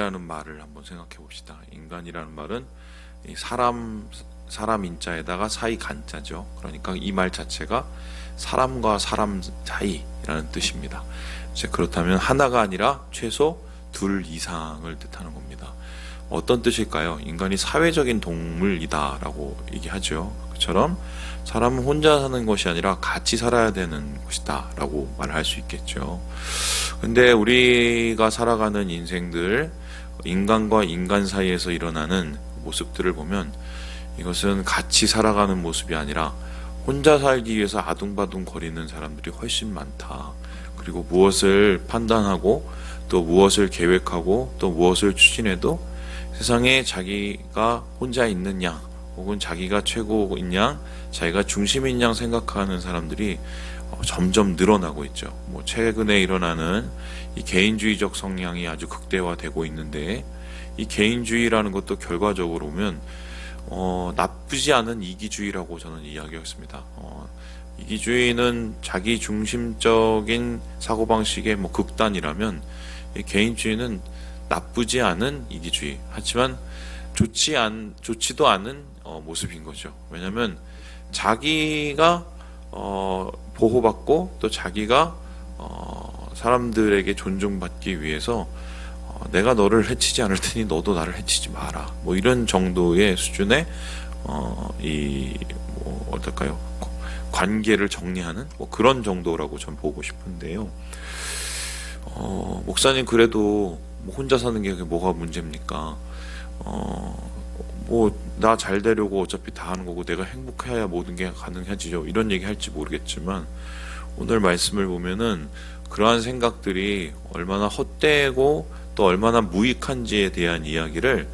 인간이라는 말을 한번 생각해 봅시다. 인간이라는 말은 이 사람 인자에다가 사이 간자죠. 그러니까 이 말 자체가 사람과 사람 사이라는 뜻입니다. 이제 그렇다면 하나가 아니라 최소 둘 이상을 뜻하는 겁니다. 어떤 뜻일까요? 인간이 사회적인 동물이다라고 얘기하죠. 그처럼 사람은 혼자 사는 것이 아니라 같이 살아야 되는 것이다라고 말할 수 있겠죠. 근데 우리가 살아가는 인생들, 인간과 인간 사이에서 일어나는 모습들을 보면 이것은 같이 살아가는 모습이 아니라 혼자 살기 위해서 아둥바둥 거리는 사람들이 훨씬 많다. 그리고 무엇을 판단하고 또 무엇을 계획하고 또 무엇을 추진해도 세상에 자기가 혼자 있는 양 혹은 자기가 최고인 양, 자기가 중심인 양 생각하는 사람들이 점점 늘어나고 있죠. 뭐 최근에 일어나는 이 개인주의적 성향이 아주 극대화되고 있는데, 이 개인주의라는 것도 결과적으로 보면 나쁘지 않은 이기주의라고 저는 이야기했습니다. 이기주의는 자기 중심적인 사고방식의 뭐 극단이라면, 이 개인주의는 나쁘지 않은 이기주의, 하지만 좋지도 않은 모습인 거죠. 왜냐하면 자기가 보호받고 또 자기가 사람들에게 존중받기 위해서 내가 너를 해치지 않을 테니 너도 나를 해치지 마라, 뭐 이런 정도의 수준의 어떨까요? 관계를 정리하는 뭐 그런 정도라고 전 보고 싶은데요. 목사님 그래도 뭐 혼자 사는 게 뭐가 문제입니까? 뭐 나 잘 되려고 어차피 다 하는 거고 내가 행복해야 모든 게 가능해지죠, 이런 얘기 할지 모르겠지만, 오늘 말씀을 보면은 그러한 생각들이 얼마나 헛되고 또 얼마나 무익한지에 대한 이야기를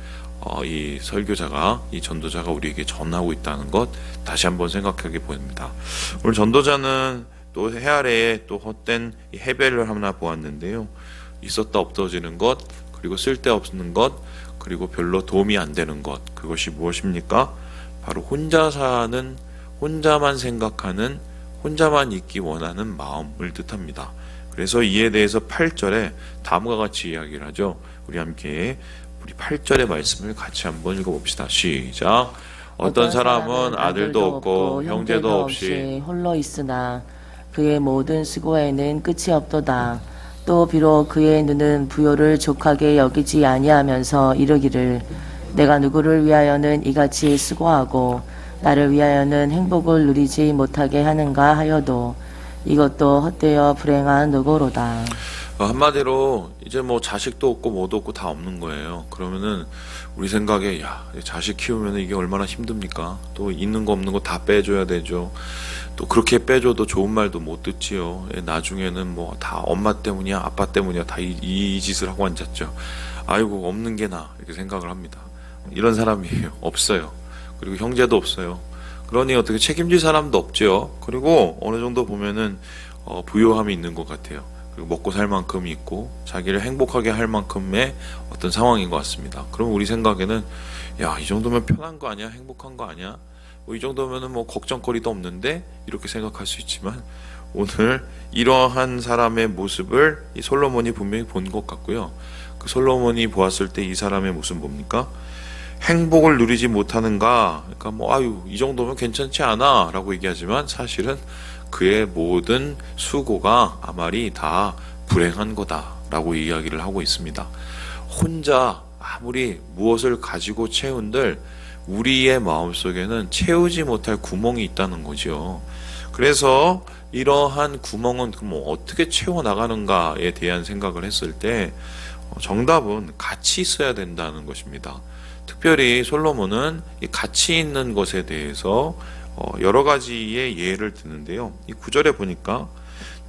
이 설교자가, 이 전도자가 우리에게 전하고 있다는 것 다시 한번 생각하게 보입니다. 오늘 전도자는 또 해 아래에 또 헛된 해배를 하나 보았는데요. 있었다 없어지는 것, 그리고 쓸데없는 것, 그리고 별로 도움이 안 되는 것, 그것이 무엇입니까? 바로 혼자 사는, 혼자만 생각하는, 혼자만 있기 원하는 마음을 뜻합니다. 그래서 이에 대해서 8절에 다음과 같이 이야기를 하죠. 우리 함께 우리 8절의 말씀을 같이 한번 읽어봅시다. 시작. 어떤 사람은 아들도 없고 형제도 없이 홀로 있으나 그의 모든 수고에는 끝이 없도다. 또 비록 그의 눈은 부요를 족하게 여기지 아니하면서 이르기를 내가 누구를 위하여는 이같이 수고하고 나를 위하여는 행복을 누리지 못하게 하는가 하여도 이것도 헛되어 불행한 노고로다. 한마디로 이제 뭐 자식도 없고 뭐도 없고 다 없는 거예요. 그러면은 우리 생각에 자식 키우면 이게 얼마나 힘듭니까? 또 있는 거 없는 거 다 빼줘야 되죠. 또 그렇게 빼줘도 좋은 말도 못 듣지요. 나중에는 뭐 다 엄마 때문이야 아빠 때문이야 다 이 짓을 하고 앉았죠. 아이고 없는 게 나, 이렇게 생각을 합니다. 이런 사람이에요. 없어요. 그리고 형제도 없어요. 그러니 어떻게 책임질 사람도 없죠. 그리고 어느 정도 보면은 부요함이 있는 것 같아요. 그리고 먹고 살 만큼이 있고 자기를 행복하게 할 만큼의 어떤 상황인 것 같습니다. 그럼 우리 생각에는 이 정도면 편한 거 아니야? 행복한 거 아니야? 뭐 이 정도면은 뭐 걱정거리도 없는데, 이렇게 생각할 수 있지만, 오늘 이러한 사람의 모습을 이 솔로몬이 분명히 본 것 같고요. 그 솔로몬이 보았을 때 이 사람의 모습은 뭡니까? 행복을 누리지 못하는가? 그러니까 뭐 이 정도면 괜찮지 않아 라고 얘기하지만, 사실은 그의 모든 수고가 아마리 다 불행한 거다 라고 이야기를 하고 있습니다. 혼자 아무리 무엇을 가지고 채운들 우리의 마음속에는 채우지 못할 구멍이 있다는 거죠. 그래서 이러한 구멍은 뭐 어떻게 채워나가는가에 대한 생각을 했을 때 정답은 같이 있어야 된다는 것입니다. 특별히 솔로몬은 이 같이 있는 것에 대해서 여러 가지의 예를 드는데요. 이 9절에 보니까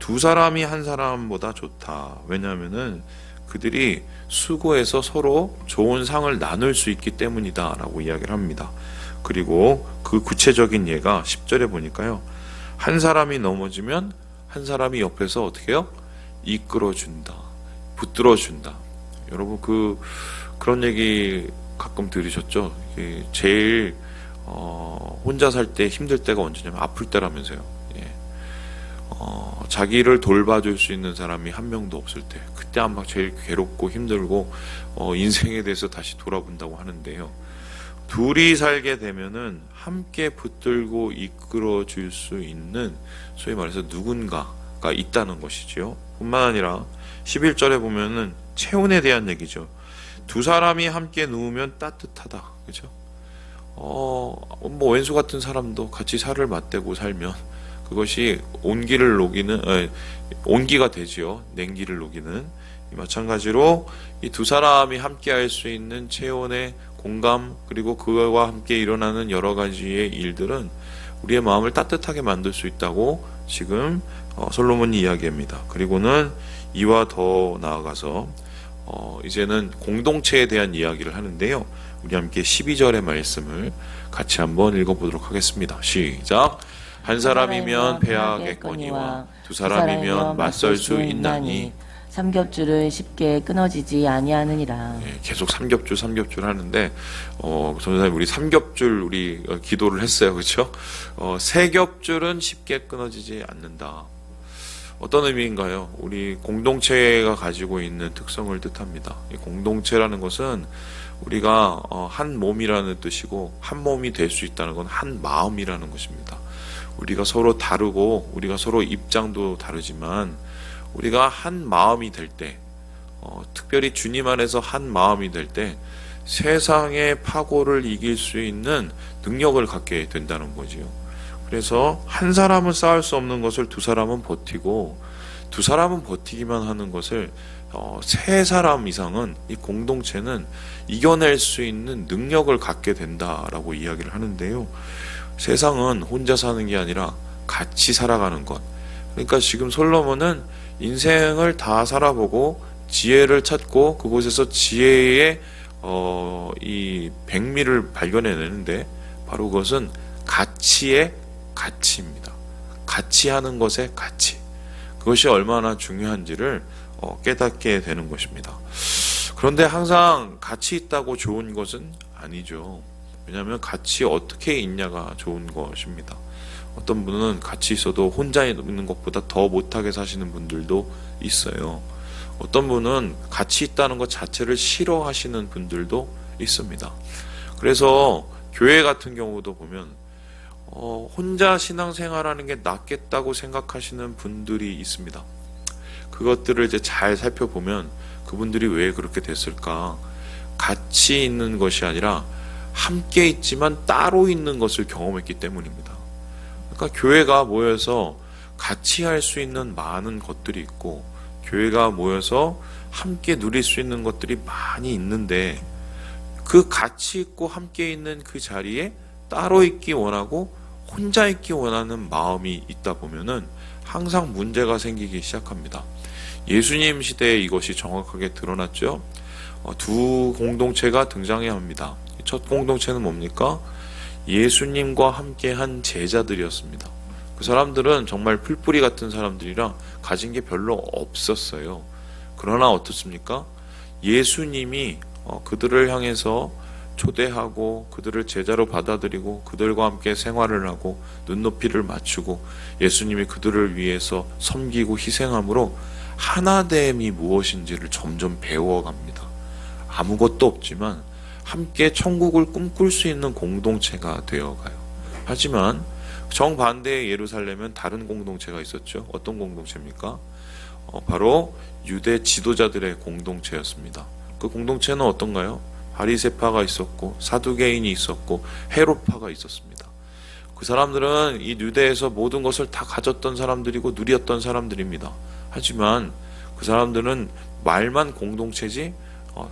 두 사람이 한 사람보다 좋다. 왜냐하면은 그들이 수고해서 서로 좋은 상을 나눌 수 있기 때문이다 라고 이야기를 합니다. 그리고 그 구체적인 예가 10절에 보니까요, 한 사람이 넘어지면 한 사람이 옆에서 어떻게 해요? 이끌어준다, 붙들어준다. 여러분 그런 얘기 가끔 들으셨죠? 제일 혼자 살 때 힘들 때가 언제냐면 아플 때라면서요. 자기를 돌봐줄 수 있는 사람이 한 명도 없을 때, 그때 아마 제일 괴롭고 힘들고 인생에 대해서 다시 돌아본다고 하는데요. 둘이 살게 되면은 함께 붙들고 이끌어 줄 수 있는, 소위 말해서 누군가가 있다는 것이지요. 뿐만 아니라 11절에 보면은 체온에 대한 얘기죠. 두 사람이 함께 누우면 따뜻하다. 그죠? 뭐 왼수 같은 사람도 같이 살을 맞대고 살면 그것이 온기를 녹이는, 온기가 되지요. 냉기를 녹이는. 마찬가지로 이 두 사람이 함께 할 수 있는 체온의 공감, 그리고 그와 함께 일어나는 여러 가지의 일들은 우리의 마음을 따뜻하게 만들 수 있다고 지금 솔로몬이 이야기합니다. 그리고는 이와 더 나아가서 이제는 공동체에 대한 이야기를 하는데요. 우리 함께 12절의 말씀을 같이 한번 읽어보도록 하겠습니다. 시작. 한 사람이면 패하겠거니와 두 사람이면 맞설 수 있나니 삼겹줄은 쉽게 끊어지지 아니하느니라. 계속 삼겹줄 하는데 전도사님 우리 삼겹줄 우리 기도를 했어요. 그렇죠? 세 겹줄은 쉽게 끊어지지 않는다. 어떤 의미인가요? 우리 공동체가 가지고 있는 특성을 뜻합니다. 이 공동체라는 것은 우리가 한 몸이라는 뜻이고, 한 몸이 될 수 있다는 건 한 마음이라는 것입니다. 우리가 서로 다르고 우리가 서로 입장도 다르지만 우리가 한 마음이 될 때, 특별히 주님 안에서 한 마음이 될 때 세상의 파고를 이길 수 있는 능력을 갖게 된다는 거지요. 그래서 한 사람은 쌓을 수 없는 것을 두 사람은 버티고, 두 사람은 버티기만 하는 것을 세 사람 이상은, 이 공동체는 이겨낼 수 있는 능력을 갖게 된다라고 이야기를 하는데요. 세상은 혼자 사는 게 아니라 같이 살아가는 것. 그러니까 지금 솔로몬은 인생을 다 살아보고 지혜를 찾고 그곳에서 지혜의 이 백미를 발견해내는데, 바로 그것은 가치의 가치입니다. 같이 하는 것의 가치. 그것이 얼마나 중요한지를 깨닫게 되는 것입니다. 그런데 항상 같이 있다고 좋은 것은 아니죠. 왜냐하면 같이 어떻게 있냐가 좋은 것입니다. 어떤 분은 같이 있어도 혼자 있는 것보다 더 못하게 사시는 분들도 있어요. 어떤 분은 같이 있다는 것 자체를 싫어하시는 분들도 있습니다. 그래서 교회 같은 경우도 보면 혼자 신앙생활하는 게 낫겠다고 생각하시는 분들이 있습니다. 그것들을 이제 잘 살펴보면 그분들이 왜 그렇게 됐을까? 같이 있는 것이 아니라 함께 있지만 따로 있는 것을 경험했기 때문입니다. 그러니까 교회가 모여서 같이 할 수 있는 많은 것들이 있고, 교회가 모여서 함께 누릴 수 있는 것들이 많이 있는데, 그 같이 있고 함께 있는 그 자리에 따로 있기 원하고 혼자 있기 원하는 마음이 있다 보면은 항상 문제가 생기기 시작합니다. 예수님 시대에 이것이 정확하게 드러났죠. 두 공동체가 등장해야 합니다. 첫 공동체는 뭡니까? 예수님과 함께한 제자들이었습니다. 그 사람들은 정말 풀뿌리 같은 사람들이라 가진 게 별로 없었어요. 그러나 어떻습니까? 예수님이 그들을 향해서 초대하고 그들을 제자로 받아들이고 그들과 함께 생활을 하고 눈높이를 맞추고 예수님이 그들을 위해서 섬기고 희생함으로 하나됨이 무엇인지를 점점 배워갑니다. 아무것도 없지만 함께 천국을 꿈꿀 수 있는 공동체가 되어가요. 하지만 정반대의 예루살렘은 다른 공동체가 있었죠. 어떤 공동체입니까? 바로 유대 지도자들의 공동체였습니다. 그 공동체는 어떤가요? 바리새파가 있었고 사두개인이 있었고 헤롯파가 있었습니다. 그 사람들은 이 유대에서 모든 것을 다 가졌던 사람들이고 누렸던 사람들입니다. 하지만 그 사람들은 말만 공동체지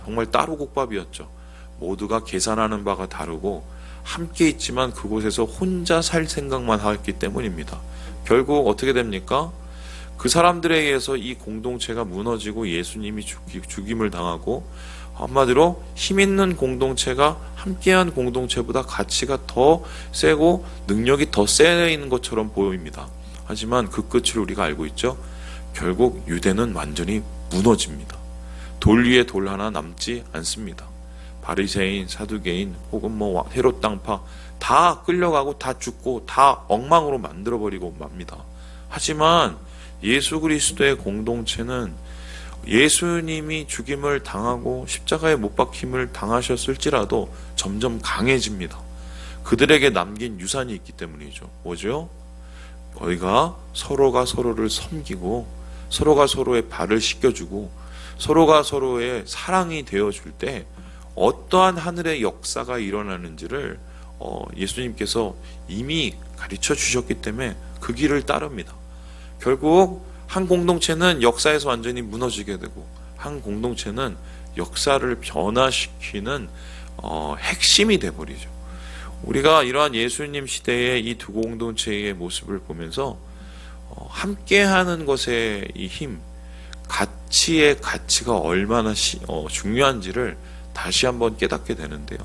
정말 따로국밥이었죠. 모두가 계산하는 바가 다르고 함께 있지만 그곳에서 혼자 살 생각만 하기 때문입니다. 결국 어떻게 됩니까? 그 사람들에 의해서 이 공동체가 무너지고 예수님이 죽임을 당하고, 한마디로 힘 있는 공동체가 함께한 공동체보다 가치가 더 세고 능력이 더 세 있는 것처럼 보입니다. 하지만 그 끝을 우리가 알고 있죠. 결국 유대는 완전히 무너집니다. 돌 위에 돌 하나 남지 않습니다. 바리새인, 사두개인 혹은 뭐 헤롯 당파 다 끌려가고 다 죽고 다 엉망으로 만들어버리고 맙니다. 하지만 예수 그리스도의 공동체는 예수님이 죽임을 당하고 십자가에 못 박힘을 당하셨을지라도 점점 강해집니다. 그들에게 남긴 유산이 있기 때문이죠. 뭐죠? 너희가 서로가 서로를 섬기고 서로가 서로의 발을 씻겨주고 서로가 서로의 사랑이 되어줄 때 어떠한 하늘의 역사가 일어나는지를 예수님께서 이미 가르쳐 주셨기 때문에 그 길을 따릅니다. 결국 한 공동체는 역사에서 완전히 무너지게 되고 한 공동체는 역사를 변화시키는 핵심이 돼버리죠. 우리가 이러한 예수님 시대의 이 두 공동체의 모습을 보면서 함께하는 것의 이 힘, 가치의 가치가 얼마나 중요한지를 다시 한번 깨닫게 되는데요.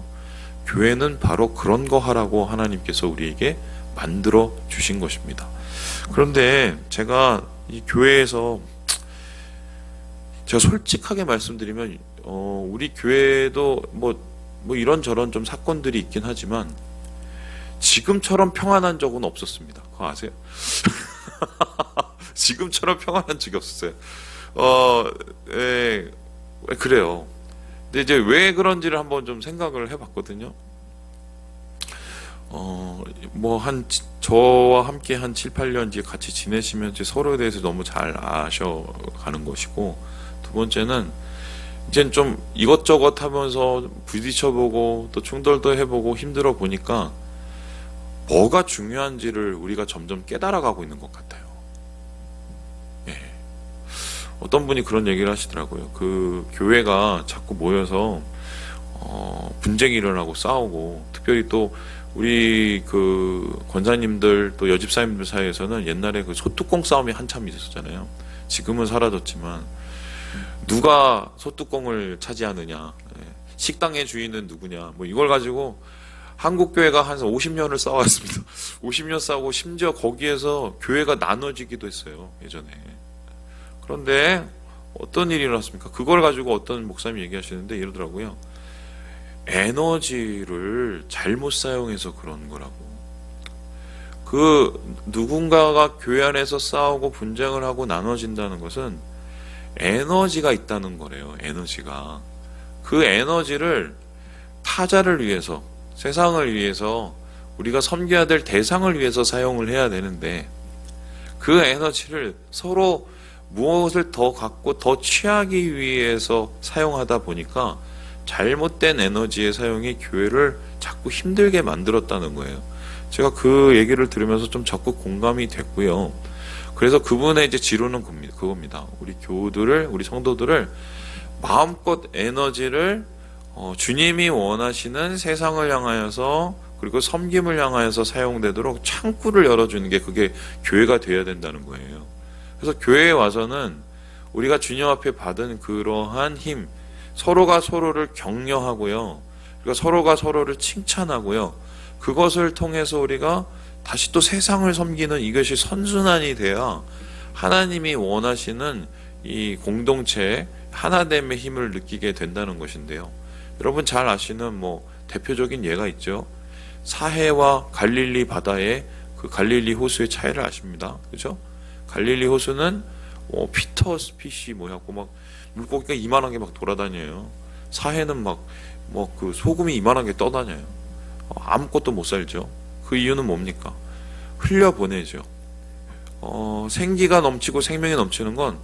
교회는 바로 그런 거 하라고 하나님께서 우리에게 만들어 주신 것입니다. 그런데 제가 이 교회에서 제가 솔직하게 말씀드리면 우리 교회도 뭐 이런저런 좀 사건들이 있긴 하지만 지금처럼 평안한 적은 없었습니다. 그거 아세요? 지금처럼 평안한 적이 없었어요. 예, 그래요. 근데 이제 왜 그런지를 한번 좀 생각을 해봤거든요. 저와 함께 한 7, 8년 이제 같이 지내시면서 서로에 대해서 너무 잘 아셔가는 것이고, 두 번째는 이젠 좀 이것저것 하면서 부딪혀보고 또 충돌도 해보고 힘들어 보니까 뭐가 중요한지를 우리가 점점 깨달아가고 있는 것 같아요. 예. 어떤 분이 그런 얘기를 하시더라고요. 그 교회가 자꾸 모여서 분쟁이 일어나고 싸우고, 특별히 또 우리 그 권사님들 또 여집사님들 사이에서는 옛날에 그 소뚜껑 싸움이 한참 있었잖아요. 지금은 사라졌지만 누가 소뚜껑을 차지하느냐, 식당의 주인은 누구냐, 뭐 이걸 가지고 한국 교회가 한 50년을 싸웠습니다. 50년 싸우고 심지어 거기에서 교회가 나눠지기도 했어요, 예전에. 그런데 어떤 일이 일어났습니까? 그걸 가지고 어떤 목사님이 얘기하시는데 이러더라고요. 에너지를 잘못 사용해서 그런 거라고. 그 누군가가 교회 안에서 싸우고 분쟁을 하고 나눠진다는 것은 에너지가 있다는 거래요. 에너지가. 그 에너지를 타자를 위해서, 세상을 위해서, 우리가 섬겨야 될 대상을 위해서 사용을 해야 되는데, 그 에너지를 서로 무엇을 더 갖고 더 취하기 위해서 사용하다 보니까 잘못된 에너지의 사용이 교회를 자꾸 힘들게 만들었다는 거예요. 제가 그 얘기를 들으면서 좀 적극 공감이 됐고요. 그래서 그분의 이제 지론은 그겁니다. 우리 교우들을, 우리 성도들을 마음껏 에너지를 주님이 원하시는 세상을 향하여서, 그리고 섬김을 향하여서 사용되도록 창구를 열어주는 게 그게 교회가 되어야 된다는 거예요. 그래서 교회에 와서는 우리가 주님 앞에 받은 그러한 힘, 서로가 서로를 격려하고요, 그리고 서로가 서로를 칭찬하고요, 그것을 통해서 우리가 다시 또 세상을 섬기는 이것이 선순환이 돼야 하나님이 원하시는 이 공동체 하나됨의 힘을 느끼게 된다는 것인데요. 여러분 잘 아시는 대표적인 예가 있죠. 사해와 갈릴리 바다의 그 갈릴리 호수의 차이를 아십니다. 그죠? 갈릴리 호수는 피터 스피시 막 물고기가 이만한 게 막 돌아다녀요. 사해는 그 소금이 이만한 게 떠다녀요. 아무것도 못 살죠. 그 이유는 뭡니까? 흘려보내죠. 생기가 넘치고 생명이 넘치는 건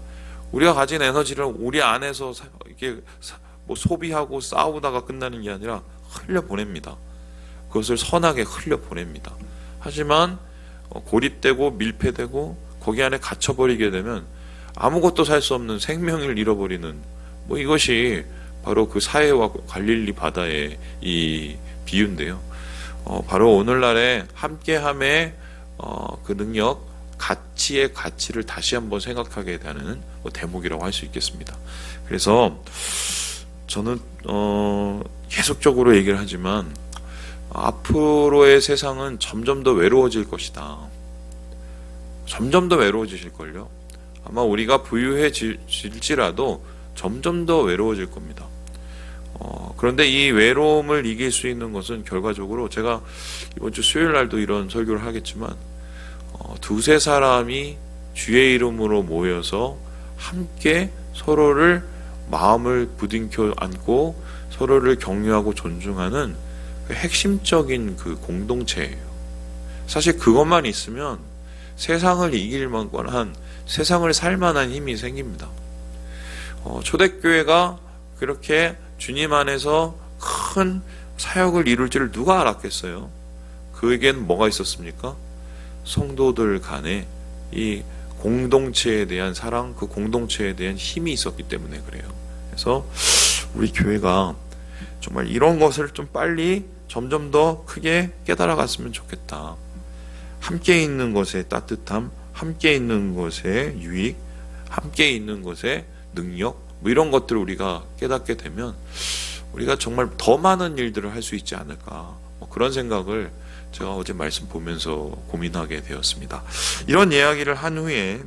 우리가 가진 에너지를 우리 안에서 이렇게 소비하고 싸우다가 끝나는 게 아니라 흘려보냅니다. 그것을 선하게 흘려보냅니다. 하지만 고립되고 밀폐되고 거기 안에 갇혀버리게 되면 아무것도 살 수 없는 생명을 잃어버리는 이것이 바로 그 사해와 갈릴리 바다의 이 비유인데요. 바로 오늘날의 함께함의 그 능력, 가치의 가치를 다시 한번 생각하게 되는 대목이라고 할 수 있겠습니다. 그래서 저는 계속적으로 얘기를 하지만 앞으로의 세상은 점점 더 외로워질 것이다. 점점 더 외로워지실걸요. 아마 우리가 부유해질지라도 점점 더 외로워질 겁니다. 그런데 이 외로움을 이길 수 있는 것은 결과적으로 제가 이번 주 수요일 날도 이런 설교를 하겠지만 두세 사람이 주의 이름으로 모여서 함께 서로를 마음을 부딩켜 안고 서로를 격려하고 존중하는 그 핵심적인 그 공동체예요. 사실 그것만 있으면 세상을 이길 만한, 세상을 살 만한 힘이 생깁니다. 초대교회가 그렇게 주님 안에서 큰 사역을 이룰 줄을 누가 알았겠어요? 그에겐 뭐가 있었습니까? 성도들 간에 이 공동체에 대한 사랑, 그 공동체에 대한 힘이 있었기 때문에 그래요. 그래서 우리 교회가 정말 이런 것을 좀 빨리 점점 더 크게 깨달아갔으면 좋겠다. 함께 있는 것의 따뜻함, 함께 있는 것의 유익, 함께 있는 것의 능력, 뭐 이런 것들을 우리가 깨닫게 되면 우리가 정말 더 많은 일들을 할 수 있지 않을까, 뭐 그런 생각을 제가 어제 말씀 보면서 고민하게 되었습니다. 이런 이야기를 한 후에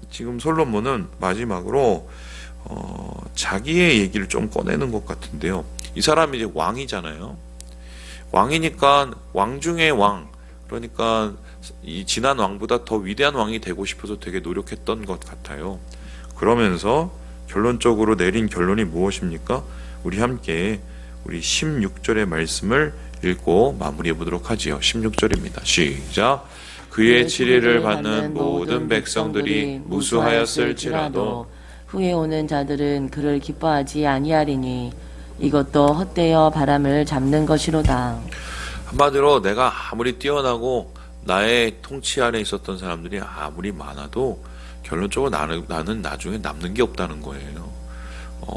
지금 솔로몬은 마지막으로 자기의 얘기를 좀 꺼내는 것 같은데요. 이 사람이 이제 왕이잖아요. 왕이니까 왕 중의 왕, 그러니까 이 지난 왕보다 더 위대한 왕이 되고 싶어서 되게 노력했던 것 같아요. 그러면서 결론적으로 내린 결론이 무엇입니까? 우리 함께 우리 16절의 말씀을 읽고 마무리해 보도록 하지요. 16절입니다. 시작. 그의 치리를 받는 모든 백성들이 무수하였을지라도 후에 오는 자들은 그를 기뻐하지 아니하리니 이것도 헛되어 바람을 잡는 것이로다. 한마디로 내가 아무리 뛰어나고 나의 통치 아래 있었던 사람들이 아무리 많아도 결론적으로 나는 나중에 남는 게 없다는 거예요.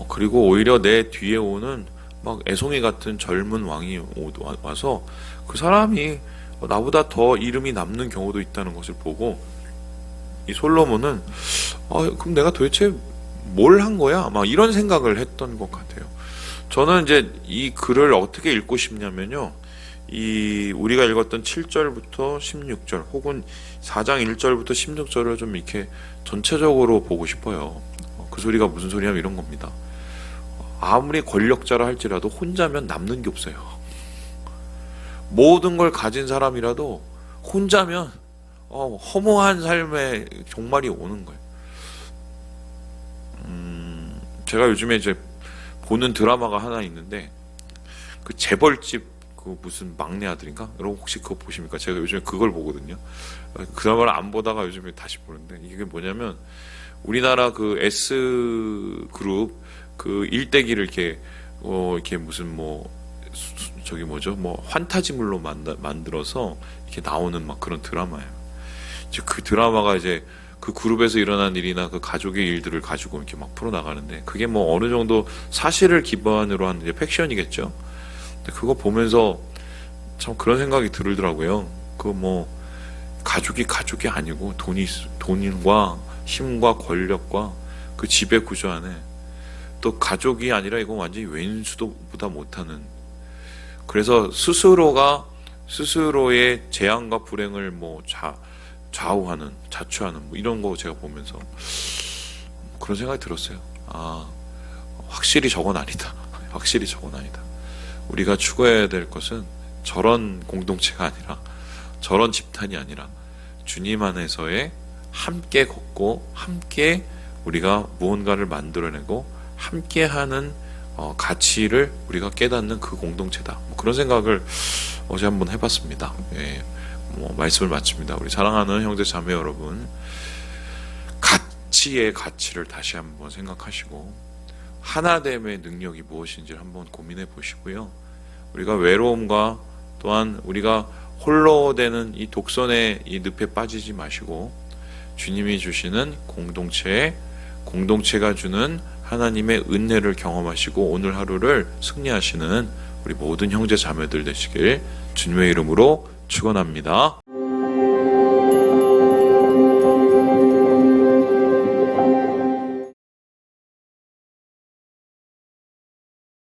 그리고 오히려 내 뒤에 오는 막 애송이 같은 젊은 왕이 와서 그 사람이 나보다 더 이름이 남는 경우도 있다는 것을 보고 이 솔로몬은 그럼 내가 도대체 뭘 한 거야? 막 이런 생각을 했던 것 같아요. 저는 이제 이 글을 어떻게 읽고 싶냐면요. 우리가 읽었던 7절부터 16절 혹은 4장 1절부터 16절을 좀 이렇게 전체적으로 보고 싶어요. 그 소리가 무슨 소리냐면 이런 겁니다. 아무리 권력자라 할지라도 혼자면 남는 게 없어요. 모든 걸 가진 사람이라도 혼자면 허무한 삶의 종말이 오는 거예요. 제가 요즘에 이제 보는 드라마가 하나 있는데 그 재벌집 그 무슨 막내 아들인가? 여러분 혹시 그거 보십니까? 제가 요즘에 그걸 보거든요. 그 드라마를 안 보다가 요즘에 다시 보는데 이게 뭐냐면 우리나라 그 S그룹 그 일대기를 이렇게 무슨 저기 뭐죠? 환타지물로 만들어서 이렇게 나오는 막 그런 드라마예요. 이제 그 드라마가 이제 그 그룹에서 일어난 일이나 그 가족의 일들을 가지고 이렇게 막 풀어나가는데 그게 어느 정도 사실을 기반으로 한 이제 팩션이겠죠. 근데 그거 보면서 참 그런 생각이 들더라고요. 가족이 아니고 돈과 힘과 권력과 그 지배 구조 안에 또 가족이 아니라 이건 완전히 왼수도보다 못하는, 그래서 스스로의 재앙과 불행을 좌우하는, 자초하는 이런 거 제가 보면서 그런 생각이 들었어요. 확실히 저건 아니다. 확실히 저건 아니다. 우리가 추구해야 될 것은 저런 공동체가 아니라, 저런 집단이 아니라 주님 안에서의 함께 걷고 함께 우리가 무언가를 만들어내고 함께하는 가치를 우리가 깨닫는 그 공동체다. 그런 생각을 어제 한번 해봤습니다. 예. 말씀을 마칩니다. 우리 사랑하는 형제 자매 여러분, 가치의 가치를 다시 한번 생각하시고 하나됨의 능력이 무엇인지를 한번 고민해 보시고요. 우리가 외로움과 또한 우리가 홀로 되는 이 독선의 이 늪에 빠지지 마시고 주님이 주시는 공동체가 주는 하나님의 은혜를 경험하시고 오늘 하루를 승리하시는 우리 모든 형제 자매들 되시길 주님의 이름으로 축원합니다.